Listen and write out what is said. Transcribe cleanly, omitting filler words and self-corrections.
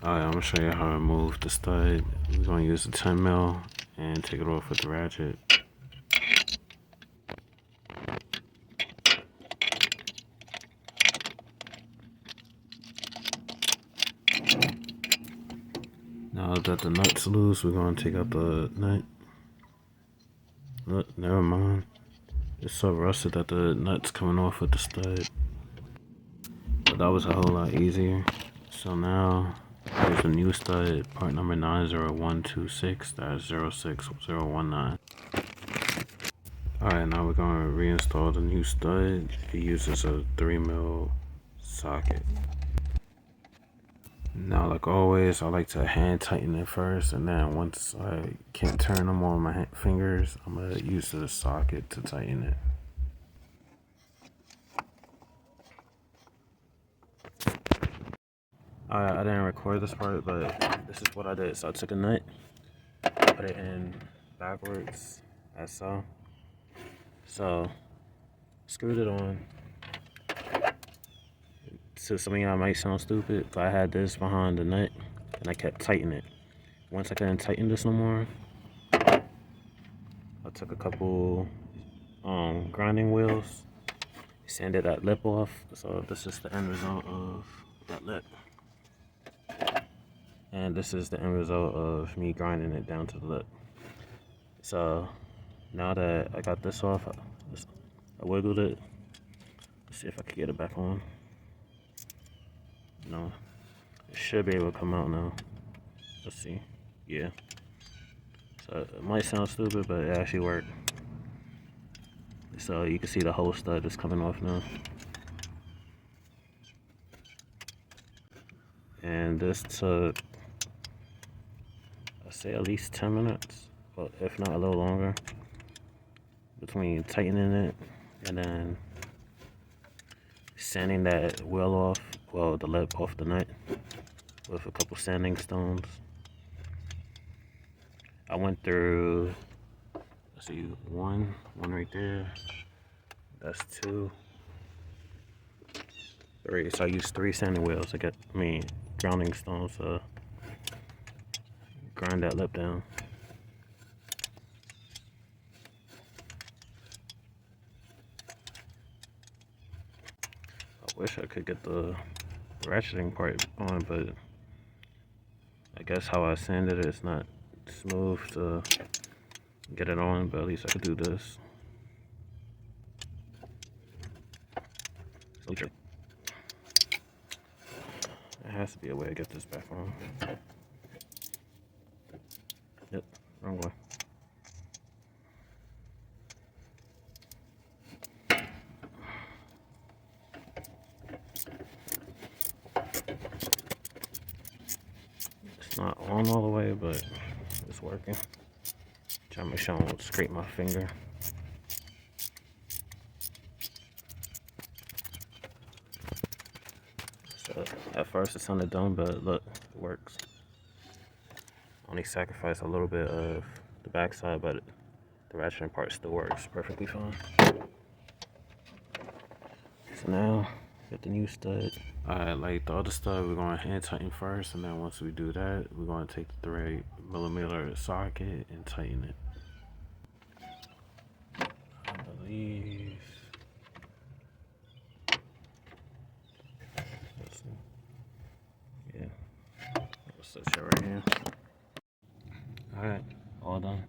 Alright, I'm gonna show you how to remove the stud. We're gonna use the 10 mil and take it off with the ratchet. Now that the nut's loose, we're gonna take out the nut. Look, never mind. It's so rusted that the nut's coming off with the stud. But that was a whole lot easier. So now, here's a new stud, part number 90126, that's 06019. Alright, now we're going to reinstall the new stud. It uses a 3 mil socket. Now, like always, I like to hand tighten it first, and then once I can't turn them on my fingers, I'm going to use the socket to tighten it. I didn't record this part, but this is what I did. So I took a nut, put it in backwards, as so. So, screwed it on. So some of y'all might sound stupid, but I had this behind the nut, and I kept tightening it. Once I couldn't tighten this no more, I took a couple grinding wheels, sanded that lip off. So this is the end result of that lip. And this is the end result of me grinding it down to the lip. So now that I got this off, I wiggled it. Let's see if I can get it back on. No, it should be able to come out now. Let's see. Yeah. So it might sound stupid, but it actually worked. So you can see the whole stud is coming off now. And this took, I'd say, at least 10 minutes, but if not a little longer, between tightening it and then sanding that wheel off, well, the lip off the nut with a couple sanding stones. I went through, let's see, one right there, that's 2, 3. So I used 3 sanding wheels to get, grounding stones to grind that lip down. I wish I could get the ratcheting part on, but I guess how I sanded it, it's not smooth to get it on, but at least I could do this. So there has to be a way to get this back on. Yep, wrong way. It's not on all the way, but it's working. Trying to make sure I don't scrape my finger. So at first it sounded dumb, but look, it works. Only sacrifice a little bit of the backside, but the ratcheting part still works perfectly fine. So now, got the new stud. Alright, like the other stud, we're going to hand tighten first, and then once we do that, we're going to take the 3mm socket and tighten it. I believe. Yeah, let's set that right here. Alright, all done.